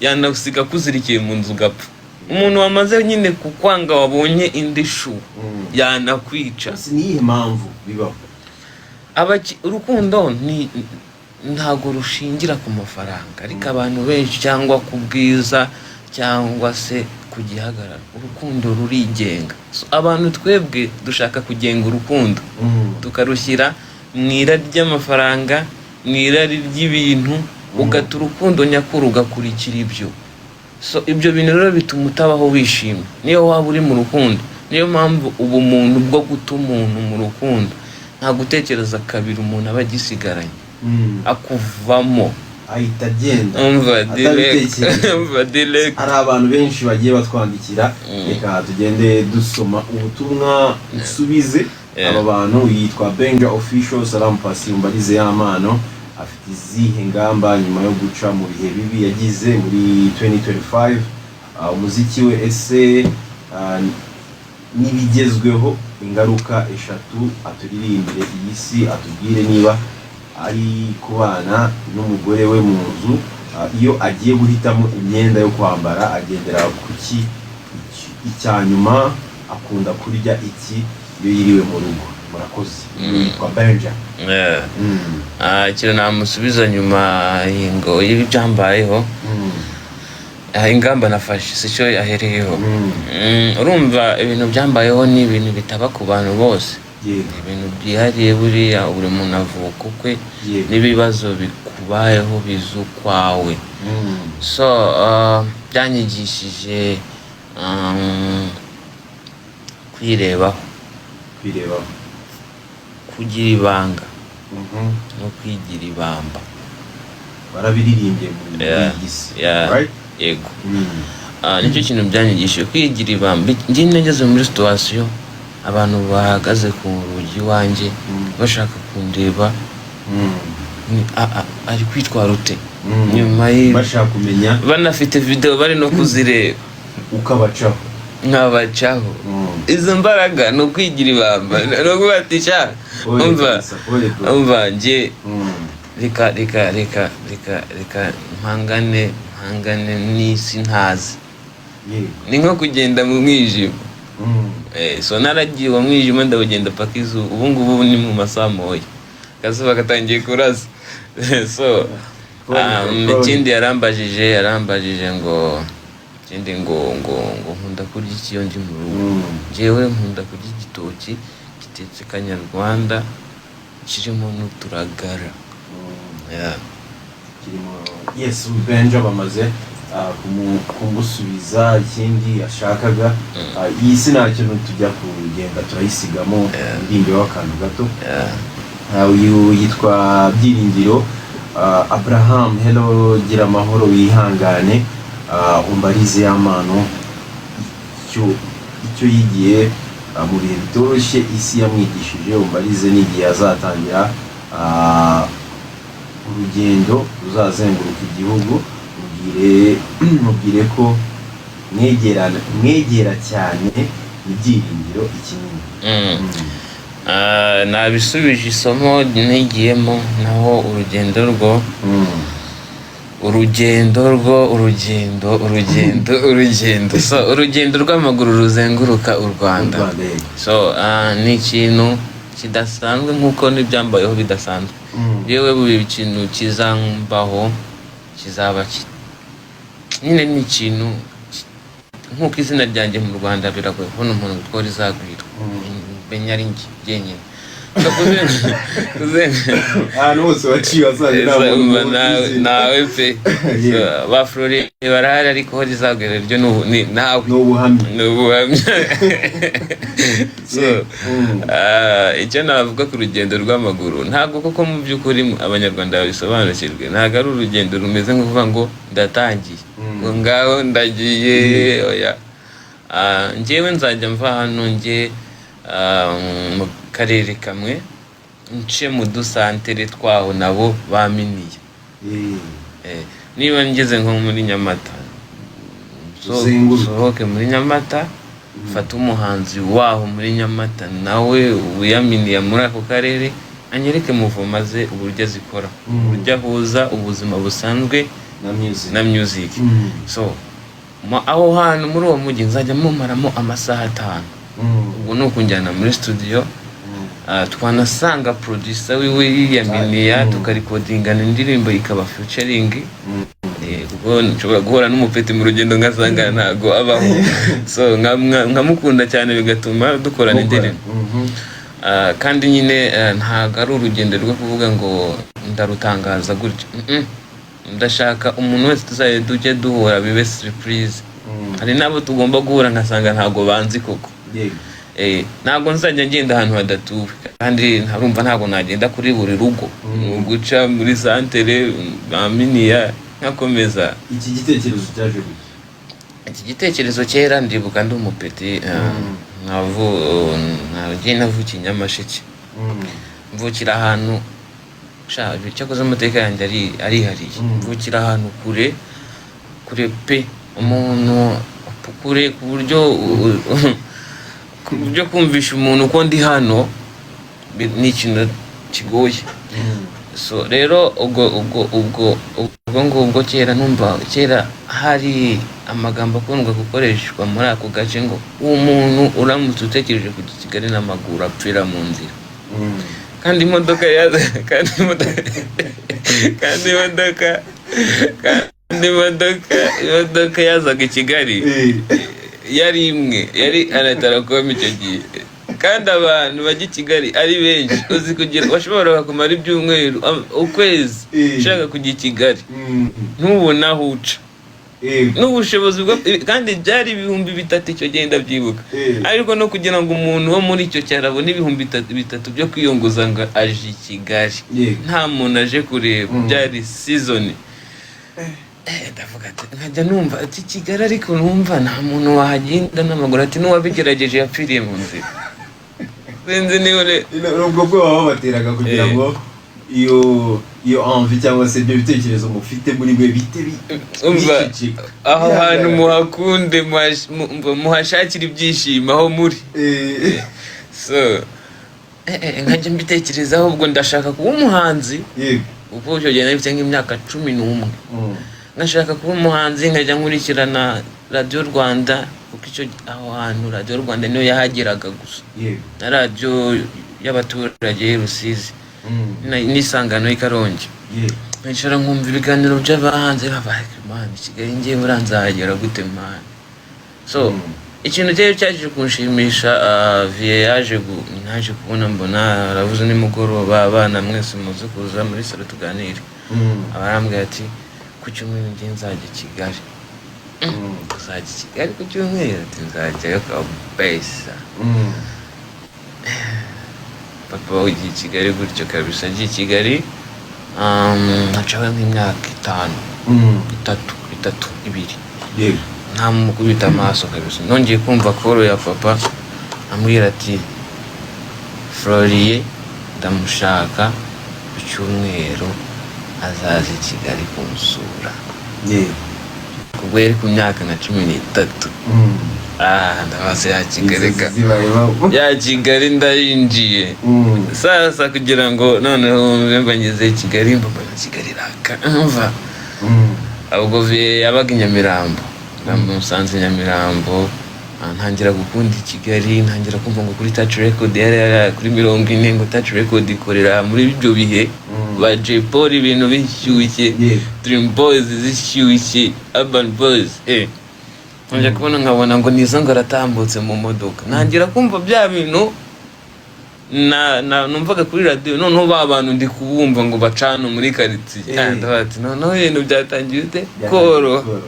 yanagusiga kuzirikiye mu nzu gapfa. Umuntu wamaze nyine kukwanga wabonye indi shu yanakwica. Niyihe mpamvu bibaho? Urukundo ntago rushingira ku mafaranga, ariko abantu benshi cyangwa ku bwiza cyangwa se ku gihagararo. Urukundo rurigenga. Abantu twebwe dushaka kugenga urukundo tukarushyira mu irari ry'amafaranga, mu irari ry'ibintu, ugata urukundo nyakuri ugakurikira ibyo. Ibyo bintu rero bituma utabaho wishimye niyo waba uri mu rukundo. Niyo mpamvu ubumuntu bwo guta umuntu mu rukundo nta gutekereza kabiri umuntu aba agisigaranye, akuvamo ahita agenda umva direct. Hari abantu benshi bagiye batwandikira, reka tugende dusoma ubutumwa dusubize. Aba bantu yitwa Benja Official, Salam Pasi Umbarize y'amano, afite izihe ngamba nyuma yo guca mu bihe bibi yagize muri 2025, umuziki we ese nibigezweho ingaruka eshatu aturirimbire iyi si, atubwire niba ari kubana n'umugore we mu nzu, iyo agiye guhitamo imyenda yo kwambara agendera kuki, icyanyuma akunda kurya iki iyo yiriwe mu rugo. Murakoze. Yitwa Benja. Kira namusubiza nyuma ngo ibi byambayeho, ingamba nafashe sicyo ahereyeho. Urumva ibintu byambayeho ni ibintu bitaba ku bantu bose, ibintu byihariye. Buriya buri muntu avuka ukwe n'ibibazo bikubayeho bizukwawe. Byanyigishije kwirebaho, kugira ibanga no kwigira ibamba. Barabiririmbye muri gisi, right? Yego. Nicyo kintu byanyigishije kwigira ibamba. Njye nageze muri situation abantu bahagaze ku rugi wanjye bashaka kundeba, ari kwitwara ute nyuma bashaka kumenya, banafite video bari no kuzireba, ukabacaho nkabacaho. Izo mbaraga no kwigira ibamba no kubatisha. Umva njye reka mpangane n'isi ntazi. Ni nko kugenda mu mwijima. Naragiye mu mwijima ndawugenda paka izuba. Ubu ngubu ni mu masaha moya akazuba gatangiye kurasa. Ikindi yarambajije ngo nkunda kurya iki iyo ndi mu rugo. Njyewe nkunda kurya igitoki gitetse kanyarwanda kirimo n'uturagara. Yes, Benja bamaze kumusubiza ikindi ashakaga. Iyi si nta kintu tujya kugenda turayisigamo indirimbo y'akantu gato. Uyu yitwa Byiringiro Abraham. Hello, gira amahoro wihangane, umbarize y'amano icyo yigiye mu bihe bitoroshye isi yamwigishije. Umbarize n'igihe azatangira urugendo ruzazenguruka igihugu. Mubwire ko mwegera cyane Ibyiringiro ikinini. Nabisubije isomo nigiyemo naho urugendo rw'amaguru ruzenguruka u Rwanda. Ni ikintu kidasanzwe nkuko n'ibyambayeho bidasanzwe. Yewe buri kintu kizambaho kizaba nyine ni ikintu nkuko izina ryanjye mu Rwanda biragoye kubona umuntu utwo rizagwira. Benya ari njye ahantu hose waciye azajya nawe pe. Ba Floride barahari ariko ho rizagwira ryo nawe n'ubuhamya. Icyo navuga ku rugendo rw'amaguru ntabwo koko mu by'ukuri abanyarwanda babisobanukirwe. Ntabwo ari urugendo rumeze nko kuvuga ngo ndatangiye ngo ngaho ndagiye. Oya, njyewe nzajya mva hano njye mu karere kamwe nce mu dusantere twaho nabo baminiye. Niba ngeze nko muri Nyamata, sohoke muri Nyamata, fata umuhanzi waho muri Nyamata nawe uyaminiye muri ako karere anyereke muvoma ze uburyo azikora, uburyo ahuza ubuzima busanzwe na music. So aho hantu muri uwo mujyi nzajya mumaramo amasaha 5. ubwo no kunjyana muri studio twanasanga producer wiwe yiyaminiya tukarikodingana indirimbo ikaba featuring. Ubwo nshobora guhora n'umupeti mu rugendo ngasanga ntago abaho. So nkamukunda cyane bigatuma dukorana indirimbo. Kandi nyine ntago ari urugendo rwo kuvuga ngo ndarutangaza gutyo. Ndashaka umuntu wese tuzaye dujye duhura bibe surprise. Hari nabo tugomba guhura ngasanga ntago banzi koko. Ntago nzajya ngenda ahantu hadatuwe kandi ntarumva ntago nagenda kuri buri rugo guca muri santere baminiya nkakomeza. Iki gitekerezo cyaje gute? Iki gitekerezo cyera ndibuka ndi umupeti navukiye Nyamasheke. Mvukira ahantu cyakoze amateka yanjye arihariye. Mvukira ahantu kure pe umuntu kure ku buryo kumvisha umuntu ko ndi hano ni ikintu kigoye. So rero ubwo kera hari amagambo akundwa gukoreshwa muri ako gace ngo umuntu uramutse utekereje kujya Kigali n'amaguru apfira mu nzira. Kandi imodoka yazaga i Kigali yari imwe, yari Anatarakom icyo gihe. Kandi abantu bajya i Kigali ari benshi, uzi kugira bashobora kumara ibyumweru ukwezi ushaka kujya i Kigali ntubona aho uca n'ubushobozi bwo. Kandi byari 3,000 icyo gihe ndabyibuka. Ariko no kugira ngo umuntu wo muri icyo cyaro abone 3,000 byo kwiyongoza ngo aje i Kigali nta muntu aje kureba, byari season. Ndavuga ati nkajya numva ati Kigali ariko numva nta muntu wahagenda n'amaguru, ati n'uwabigerageje yapfiriye mu nzira. Sinzi niwe nubwo bwo babateraga kugira ngo iyo envie cyangwa se ibyo bitekerezo mufite muri mwe bite aho hantu muhakunde muhashakira ibyishimo aho muri. So nkajya mbitekerezaho ubwo ndashaka kuba umuhanzi. Ubwo icyo gihe nafite nk'imyaka 11. Nashaka kuba umuhanzi nkajya nkurikirana Radio Rwanda kuko icyo aho hantu Radio Rwanda niyo yahageraga gusa. Na radio y'abaturage Rusizi n'isangano y'Ikarongi. Nshara nkumva ibiganiro by'abahanzi b'Abanyarwanda Kigali ngiye buranzahagera gute man. So ikintu cyaje kunshimisha naje kubona mbona aravuze nimugoroba abana mwese muze kuza muri salo tuganire. Abarambwira ati ku cyumweru ngiye nzajya Kigali. Kuzajya Kigali ku cyumweru ati nzajya kabisa. Papa ugiye Kigali gutyo kabisa, agiye Kigali nacawe nk'imyaka 2 nta mukubita amaso kabisa. Nongeye kumva koro ya papa ambwira ati Florie ndamushaka ku cyumweru azaza Kigali kumusura. Ubwo yari ku myaka na 13. Ndabaza ya Kigali ya Kigali ndayinjiye. Sasa kugira ngo noneho mbe ngeze Kigali mbona Kigali raka ahubwo yabaga Nyamirambo. Namusanze Nyamirambo ntangira gukunda Kigali, ntangira kumva ngo kuri Touch Record yari kuri 40 ngo Touch Record ikorera muri ibyo bihe ba Jay Polly ibintu bishyushye, Dream Boys zishyushye, Urban Boys. Nje kubona nkabona ngo nizo ngaratambutse mu modoka, ntangira kumva bya bintu numvaga kuri radio. Noneho abantu ndi kubumva ngo bacana muri quartier. Ndabati noneho ibintu byatangiye ute koro.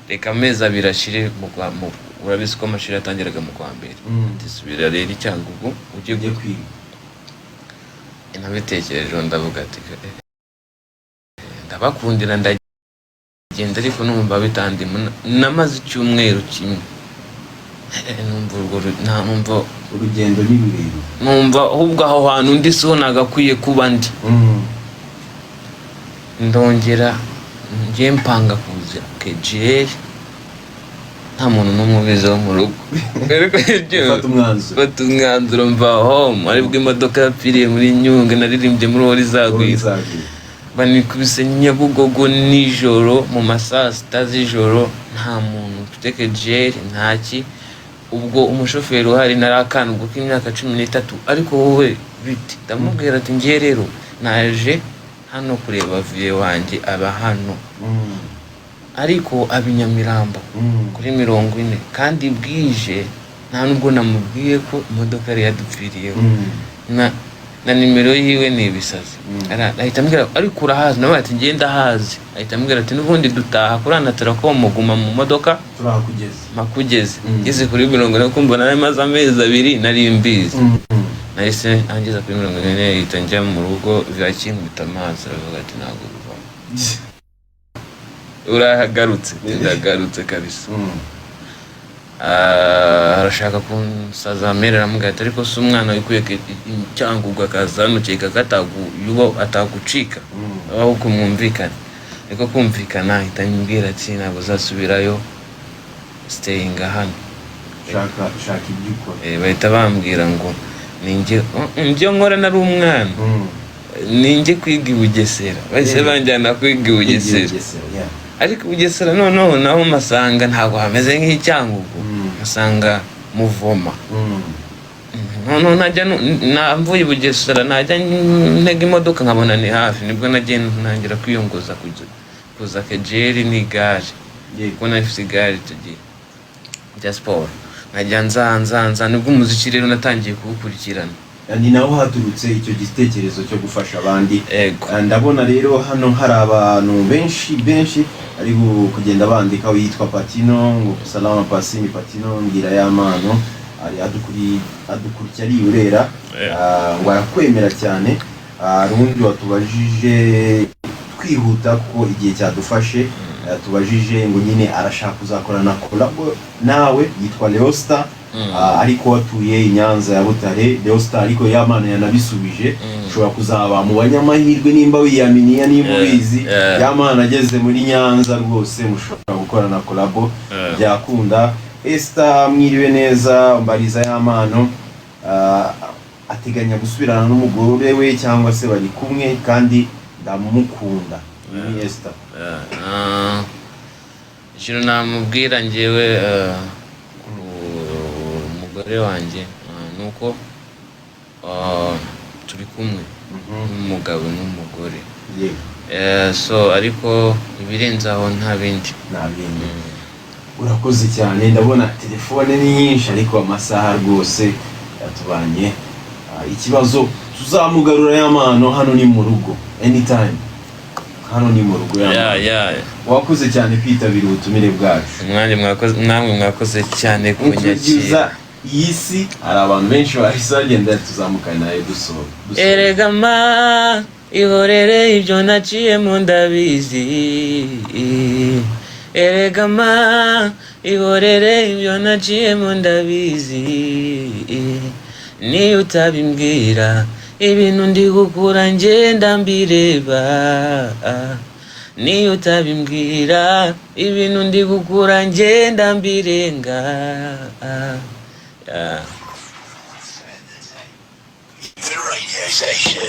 Reka amezi 2 ashire mu urabizi ko amashuri atangiraga mu kwa mbere. Ndisubira rero Cyangugu ugiye kwiga. Nabitekereje ndavuga ati ndabakundira ndagenda ariko numva bitandimo namaze icyumweru kimwe. Numva urugendo n'ibirero. Numva ahubwo aho hantu ndi sonaga kwiye kuba ndi. Ndongera ngiye mpanga kuza KGL nta muntu n'umubizi wo mu rugo. Fata umwanzuro mva home. Aribwo imodoka yapfiriye muri Nyungwe naririmbye muri Horizagwiza. banikubise Nyabugogo nijoro mu masaa sita z'ijoro, nta muntu mfite kejeri ntaki. Ubwo umushoferi uhari nari akana ubwo k'imyaka 13, ariko wowe biti? Ndamubwira ati ngiye rero naje hano kureba vie wanjye aba hano, ariko abinyamirambo kuri 40, kandi bwije nta nubwo namubwiye ko imodoka yari yadupfiriyeho na nimero yiwe ni ibisazi. Ahita ambwira ariko urahazi? Nawe ati ngenda hazi. Ahita ambwira ati n'ubundi dutaha kuranatira ko muguma mu modoka makugeze. Ngeze kuri 40 ko mbona maze amezi 2 nari mbizi. Nahise angeza kuri 40 ahita njya mu rugo birakinkubita amazi, aravuga ati ntabwo uva urahagarutse. Ndagarutse kabisa. Arashaka kunsaza amerera mugahita, ariko si umwana wikuye cyangwa akaza hano cyeka yubo atagucika aho kumwumvikana. Ariko kumvikana ahita ambwira ati ntabwo uzasubirayo, staying hano, shaka ibyukora. Bahita bambwira ngo ninjye ibyo nkora nari umwana, ninjye kwiga i Bugesera. Bahise banjyana kwiga i Bugesera, ariko Bugesera noneho naho masanga ntabwo hameze nk'Icyangugu, masanga Muvoma. Noneho najya mvuye Bugesera najya ntega imodoka nkabona ni hafi, nibwo nagiye ntangira kwiyongoza kuza kejeri n'igare, kuko nafite igare tugiye rya siporo, najya nzanza. Nibwo umuziki rero natangiye kuwukurikirana, ni naho haturutse icyo gitekerezo cyo gufasha abandi. Ndabona rero hano hari abantu benshi ari kugenda bandika, witwa Patino ngo Salama Pasini Patino ngira y'amano ari adukurikira ari urera, ngo arakwemera cyane. Rundi watubajije twihuta ko igihe cyadufashe, tubajije ngo nyine arashaka kuzakorana collabo nawe, yitwa Leosta, ariko watuye i Nyanza ya Butare. Leosta ariko y'amana yanabisubije, ushobora kuzaba mu banyamahirwe nimba wiyaminiya, nimba ubizi y'amana ageze muri Nyanza rwose mushobora gukorana collabo byakunda. Esther mwiriwe neza, mbariza y'amano ateganya gusubirana n'umugore we cyangwa se bari kumwe kandi ndamukunda. Ni Esther. Ikintu namubwira njyewe umugore wanjye nuko turi kumwe n'umugabo n'umugore, so ariko ibirenze aho nta bindi. Urakoze cyane, ndabona telefone ni nyinshi ariko amasaha rwose yatubanye. Ikibazo tuzamugarura y'amano, hano ni mu rugo anytime, hano ni mu rugo y'amano. Wakoze cyane kwitabira ubutumire bwacu. Namwe mwakoze cyane kunyakira. Iyi si hari abantu benshi bahise bagenda, tuzamukana nayo dusoma. Erega ma ihorere ibyo naciyemo ndabizi, erega ma ihorere ibyo naciyemo ndabizi. Niyo utabimbwira ibintu ndi gukura ngenda mbireba, niyo utabimbwira ibintu ndi gukura ngenda mbirenga. The radio station.